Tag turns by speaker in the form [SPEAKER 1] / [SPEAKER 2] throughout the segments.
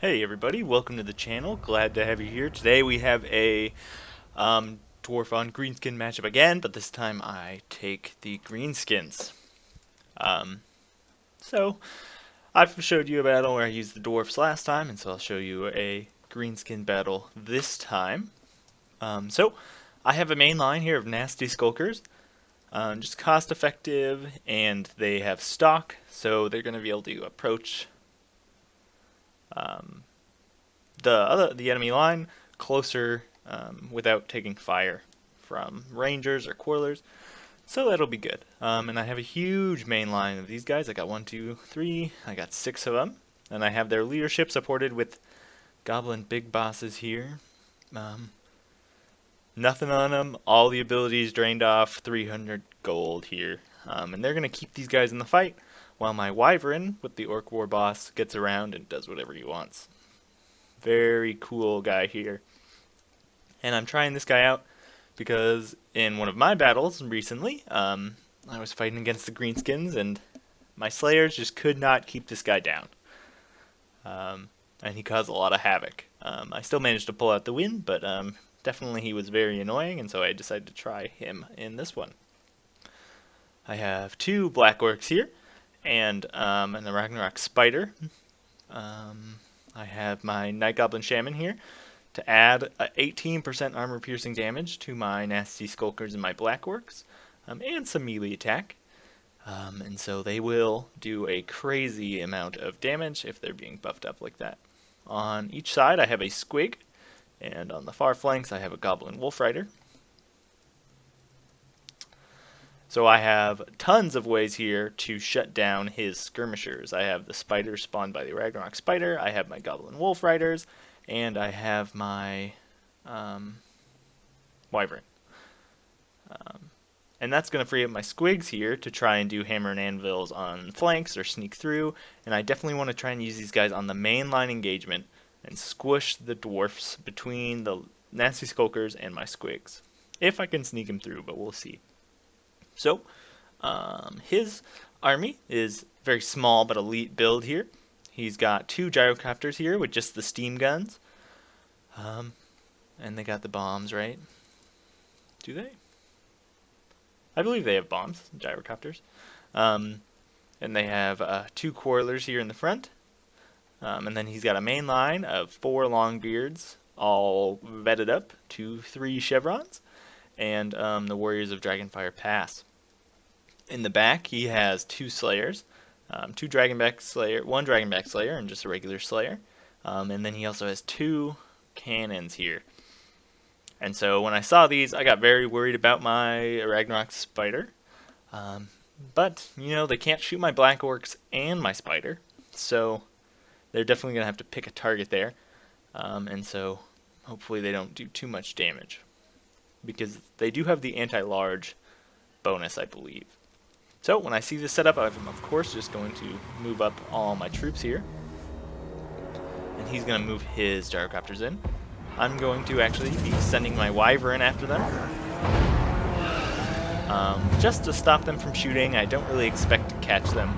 [SPEAKER 1] Hey everybody, welcome to the channel. Glad to have you here. Today we have a dwarf on greenskin matchup again, but this time I take the greenskins. So I've showed you a battle where I used the dwarfs last time, and so I'll show you a greenskin battle this time. So I have a main line here of nasty skulkers, just cost effective, and they have stock, so they're going to be able to approach the enemy line closer without taking fire from rangers or quarrelers, so that'll be good. And I have a huge main line of these guys. I got 1, 2, 3, I got 6 of them, and I have their leadership supported with goblin big bosses here. Nothing on them, all the abilities drained off, 300 gold here. And they're going to keep these guys in the fight, while my wyvern with the orc war boss gets around and does whatever he wants. Very cool guy here. And I'm trying this guy out because in one of my battles recently, I was fighting against the greenskins and my slayers just could not keep this guy down. And he caused a lot of havoc. I still managed to pull out the win, but definitely he was very annoying, and so I decided to try him in this one. I have 2 black orcs here, and the Ragnarok spider. I have my Night Goblin Shaman here to add 18% armor piercing damage to my nasty skulkers and my black orcs, and some melee attack. And so they will do a crazy amount of damage if they're being buffed up like that. On each side I have a squig, and on the far flanks I have a goblin wolf rider. So I have tons of ways here to shut down his skirmishers. I have the spider spawned by the Ragnarok spider, I have my goblin wolf riders, and I have my wyvern. And that's going to free up my squigs here to try and do hammer and anvils on flanks or sneak through. And I definitely want to try and use these guys on the main line engagement and squish the dwarfs between the nasty skulkers and my squigs. If I can sneak him through, but we'll see. So, his army is very small but elite build here. He's got 2 gyrocopters here with just the steam guns. And they got the bombs, right? Do they? I believe they have bombs, gyrocopters. And they have 2 quarrelers here in the front. And then he's got a main line of 4 longbeards, all vetted up to 3 chevrons, and the Warriors of Dragonfire Pass. In the back, he has 2 slayers, 2 Dragonback Slayer, 1 Dragonback Slayer, and just a regular Slayer. And then he also has 2 cannons here. And so when I saw these, I got very worried about my Ragnarok spider. But, you know, they can't shoot my black orcs and my spider, so they're definitely going to have to pick a target there. And so hopefully they don't do too much damage, because they do have the anti-large bonus, I believe. So when I see this setup, I'm of course just going to move up all my troops here. And he's going to move his gyrocopters in. I'm going to actually be sending my wyvern after them, just to stop them from shooting. I don't really expect to catch them,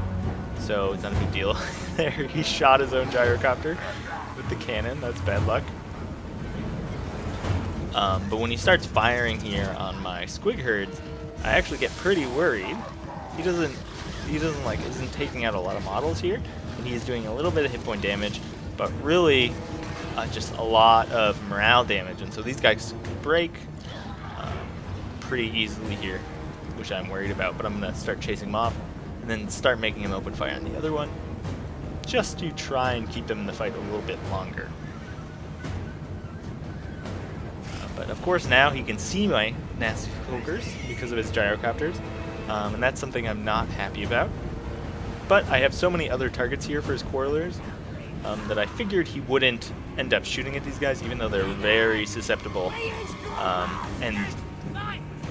[SPEAKER 1] so it's not a big deal. There, he shot his own gyrocopter with the cannon. That's bad luck. But when he starts firing here on my squig herds, I actually get pretty worried. He isn't taking out a lot of models here, and he is doing a little bit of hit point damage, but really just a lot of morale damage. And so these guys could break pretty easily here, which I'm worried about. But I'm gonna start chasing him off, and then start making him open fire on the other one, just to try and keep them in the fight a little bit longer. But of course now he can see my nasty skulkers because of his gyrocopters, and that's something I'm not happy about. But I have so many other targets here for his quarrelers that I figured he wouldn't end up shooting at these guys, even though they're very susceptible. And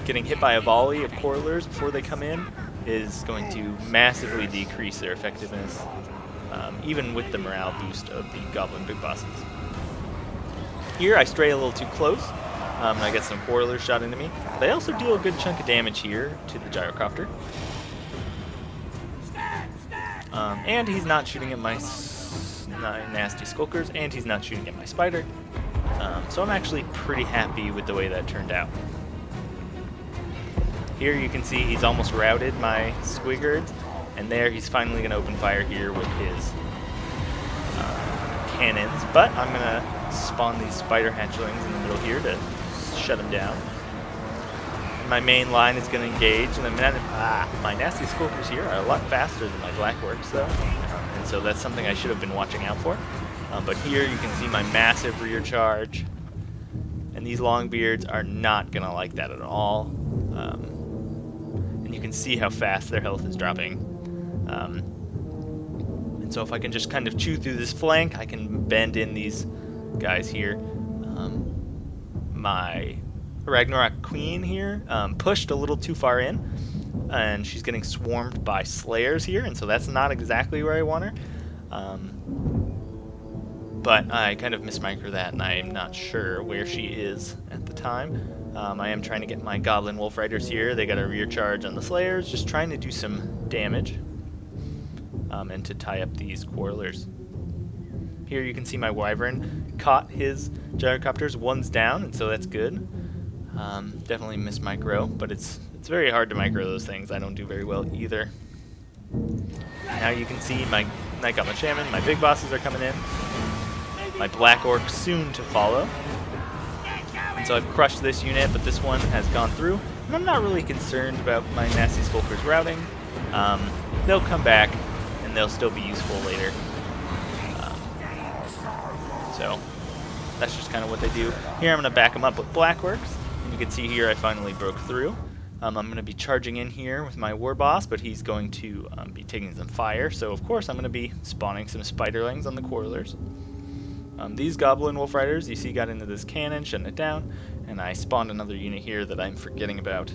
[SPEAKER 1] getting hit by a volley of quarrelers before they come in is going to massively decrease their effectiveness, even with the morale boost of the goblin big bosses. Here I stray a little too close, and I get some quarrelers shot into me. They also deal a good chunk of damage here to the gyrocopter. And he's not shooting at my my nasty skulkers, and he's not shooting at my spider. So I'm actually pretty happy with the way that turned out. Here you can see he's almost routed my squiggards, and there he's finally going to open fire here with his cannons, but I'm going to spawn these spider hatchlings in the middle here to shut him down. And my main line is going to engage, and my nasty skulkers here are a lot faster than my blackworks though, and so that's something I should have been watching out for. But here you can see my massive rear charge, and these longbeards are not going to like that at all. And you can see how fast their health is dropping. And so if I can just kind of chew through this flank, I can bend in these guys here. My Ragnarok Queen here pushed a little too far in, and she's getting swarmed by slayers here, and so that's not exactly where I want her. But I kind of mismicro that, and I'm not sure where she is at the time. I am trying to get my Goblin Wolf Riders here. They got a rear charge on the Slayers, just trying to do some damage, and to tie up these Quarrelers. Here you can see my Wyvern caught his Gyrocopters. One's down, and so that's good. Definitely mismicro, but it's very hard to micro those things. I don't do very well either. Now you can see my Night Goblin Shaman, my big bosses are coming in. My Black Orc soon to follow. And so I've crushed this unit, but this one has gone through. And I'm not really concerned about my nasty skulkers routing. They'll come back, and they'll still be useful later. So that's just kind of what they do. Here I'm going to back them up with Blackworks. And you can see here I finally broke through. I'm going to be charging in here with my war boss, but he's going to be taking some fire. So of course I'm going to be spawning some spiderlings on the Quarrelers. These Goblin Wolf Riders, you see, got into this cannon, shutting it down, and I spawned another unit here that I'm forgetting about.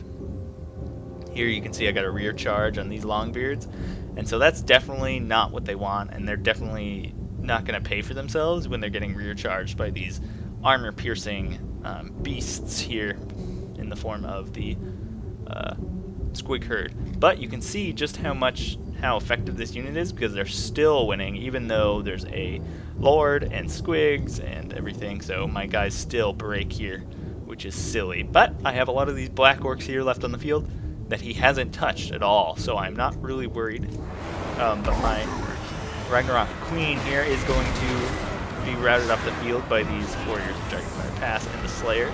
[SPEAKER 1] Here you can see I got a rear charge on these Longbeards, and so that's definitely not what they want, and they're definitely not going to pay for themselves when they're getting rear charged by these armor-piercing beasts here in the form of the Squig Herd. But you can see just how effective this unit is, because they're still winning, even though there's a Lord and Squigs and everything, so my guys still break here, which is silly. But I have a lot of these Black Orcs here left on the field that he hasn't touched at all, so I'm not really worried. But my Ragnarok Queen here is going to be routed off the field by these Warriors of Darkfire Pass and the Slayers.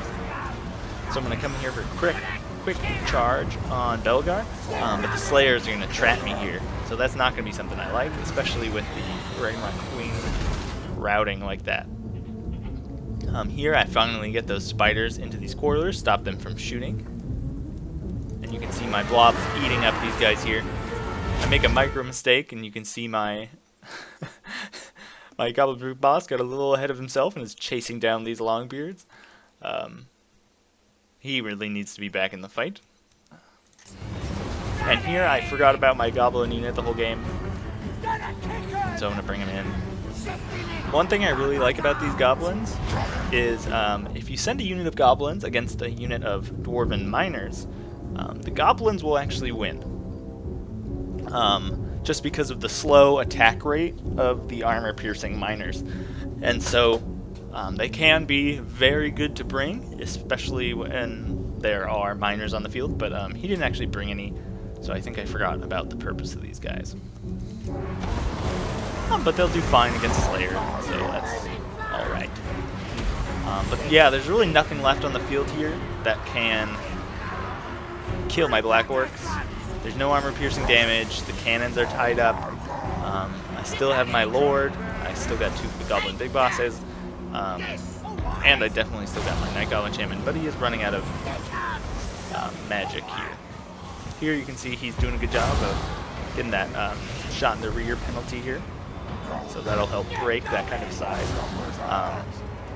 [SPEAKER 1] So I'm going to come in here for a quick charge on Belgar, but the Slayers are going to trap me here, so that's not going to be something I like, especially with the Ragnarok Queen routing like that. Here I finally get those spiders into these Quarrelers, stop them from shooting, and you can see my blobs eating up these guys here. I make a micro mistake, and you can see my my Goblin Brute boss got a little ahead of himself and is chasing down these Longbeards. He really needs to be back in the fight. And here I forgot about my Goblin unit the whole game, so I'm going to bring him in. One thing I really like about these Goblins is if you send a unit of Goblins against a unit of Dwarven Miners, the Goblins will actually win. Just because of the slow attack rate of the armor-piercing Miners. And so they can be very good to bring, especially when there are Miners on the field, but he didn't actually bring any, so I think I forgot about the purpose of these guys. But they'll do fine against Slayer, so that's alright. But yeah, there's really nothing left on the field here that can kill my Black Orcs. There's no armor-piercing damage, the cannons are tied up, I still have my Lord, I still got 2 Goblin Big Bosses, and I definitely still got my Night Goblin Shaman, but he is running out of magic here. Here you can see he's doing a good job of getting that shot in the rear penalty here, so that'll help break that kind of side.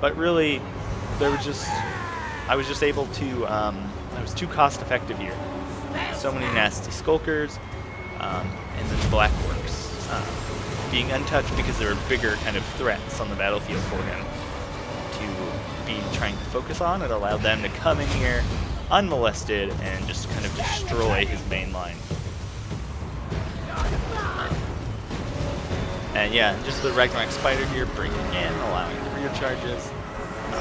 [SPEAKER 1] But really, I was just able to, I was too cost effective here. So many nasty Skulkers, and then Black Orcs being untouched because there were bigger kind of threats on the battlefield for him to be trying to focus on. It allowed them to come in here unmolested and just kind of destroy his main line. And yeah, just the Ragnarok Spider here breaking in, allowing the rear charges.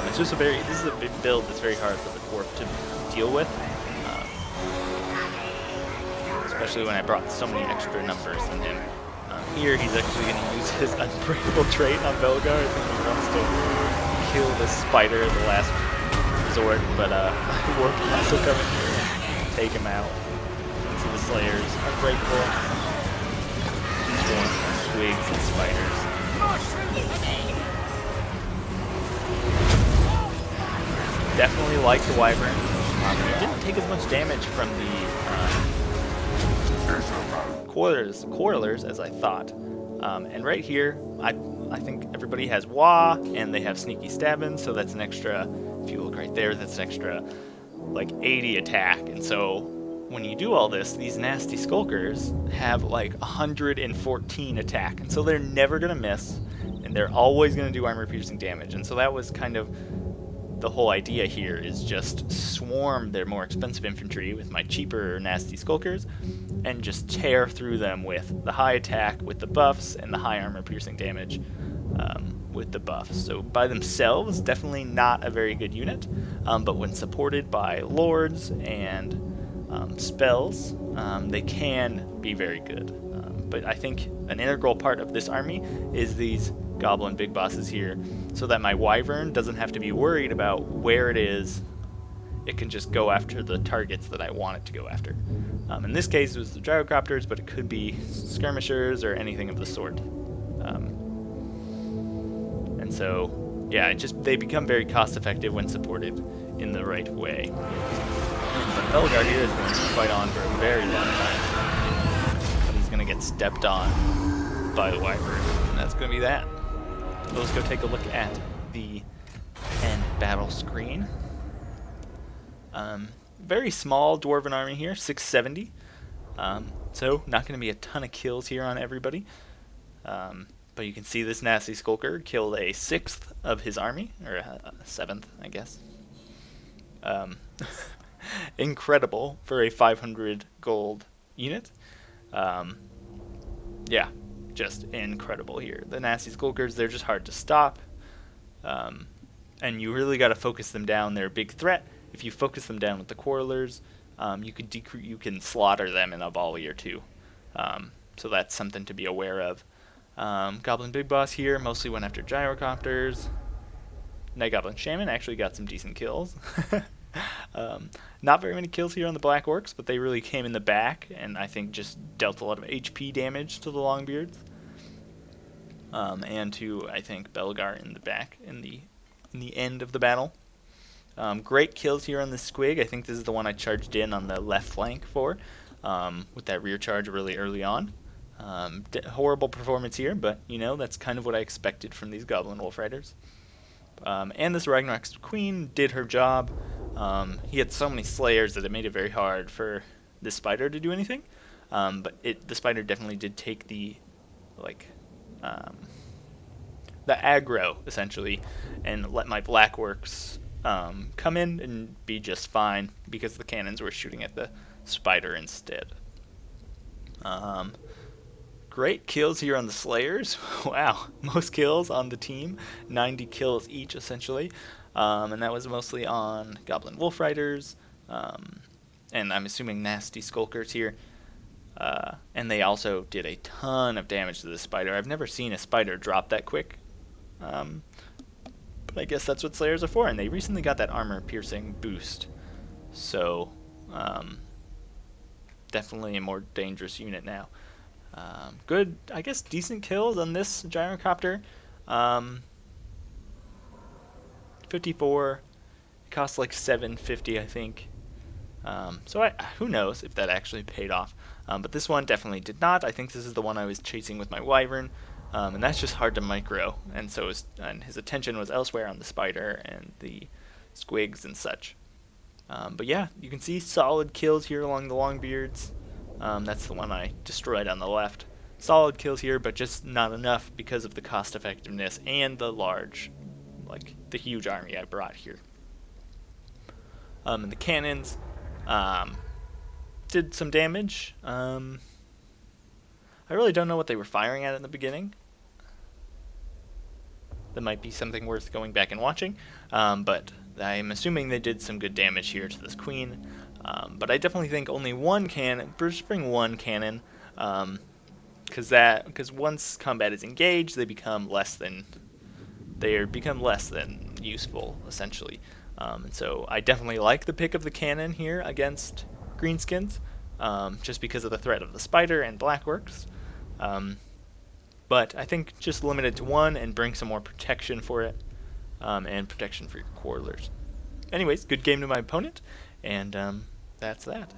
[SPEAKER 1] It's just this is a big build that's very hard for the dwarf to deal with. Especially when I brought so many extra numbers in him. Here he's actually going to use his unbreakable trait on Belgar. I think he wants to kill this spider at the last resort, but Warp will also come in here and take him out. So the Slayers, unbreakable, swarm, swigs, and spiders. Definitely like the Wyvern. It didn't take as much damage from the Coilers as I thought. And right here, I think everybody has Wah, and they have Sneaky Stabbin', so that's an extra, if you look right there, that's an extra, like, 80 attack. And so, when you do all this, these nasty Skulkers have, like, 114 attack. And so they're never going to miss, and they're always going to do armor-piercing damage. And so that was kind of the whole idea here, is just swarm their more expensive infantry with my cheaper nasty Skulkers, and just tear through them with the high attack with the buffs and the high armor piercing damage with the buffs. So by themselves, definitely not a very good unit, but when supported by lords and spells, they can be very good. But I think an integral part of this army is these goblin big bosses here, so that my Wyvern doesn't have to be worried about where it is. It can just go after the targets that I want it to go after. In this case, it was the gyrocopters, but it could be skirmishers or anything of the sort. And so, yeah, they become very cost-effective when supported in the right way. But Belgar here is going to fight on for a very long time. But he's going to get stepped on by the Wyvern, and that's going to be that. So let's go take a look at the end battle screen. Very small Dwarven army here, 670. So not going to be a ton of kills here on everybody. But you can see this nasty Skulker killed a 6th of his army, or a 7th, I guess. Incredible for a 500 gold unit. Yeah, just incredible here. The nasty Skulkers, they're just hard to stop. And you really got to focus them down. They're a big threat. If you focus them down with the Quarrelers, you can slaughter them in a volley or two. So that's something to be aware of. Goblin Big Boss here mostly went after Gyrocopters. Night Goblin Shaman actually got some decent kills. Not very many kills here on the Black Orcs, but they really came in the back, and I think just dealt a lot of HP damage to the Longbeards. And to, I think, Belgar in the back, in the end of the battle. Great kills here on the Squig. I think this is the one I charged in on the left flank for, with that rear charge really early on. Horrible performance here, but, you know, that's kind of what I expected from these Goblin Wolf Riders. And this Ragnarok Queen did her job. He had so many Slayers that it made it very hard for this Spider to do anything. But the Spider definitely did take the aggro, essentially, and let my Black Orcs come in and be just fine, because the cannons were shooting at the Spider instead. Great kills here on the Slayers. Wow, most kills on the team, 90 kills each essentially, and that was mostly on Goblin Wolf Riders, and I'm assuming nasty Skulkers here. And they also did a ton of damage to the Spider. I've never seen a Spider drop that quick, but I guess that's what Slayers are for, and they recently got that armor-piercing boost, so definitely a more dangerous unit now. Good, I guess, decent kills on this Gyrocopter. 54, it costs like 750, I think. So who knows if that actually paid off. But this one definitely did not. I think this is the one I was chasing with my Wyvern, and that's just hard to micro. And so and his attention was elsewhere on the Spider and the Squigs and such. But yeah, you can see solid kills here along the Longbeards. That's the one I destroyed on the left. Solid kills here, but just not enough because of the cost effectiveness and the the huge army I brought here. And the cannons did some damage. I really don't know what they were firing at in the beginning. that might be something worth going back and watching. But I'm assuming they did some good damage here to this queen. But I definitely think only one cannon, just bring one cannon, because once combat is engaged, they become less than useful, essentially. And so I definitely like the pick of the cannon here against greenskins, just because of the threat of the spider and blackworks. But I think just limit it to one and bring some more protection for it, and protection for your quarrelers. Anyways, good game to my opponent, and that's that.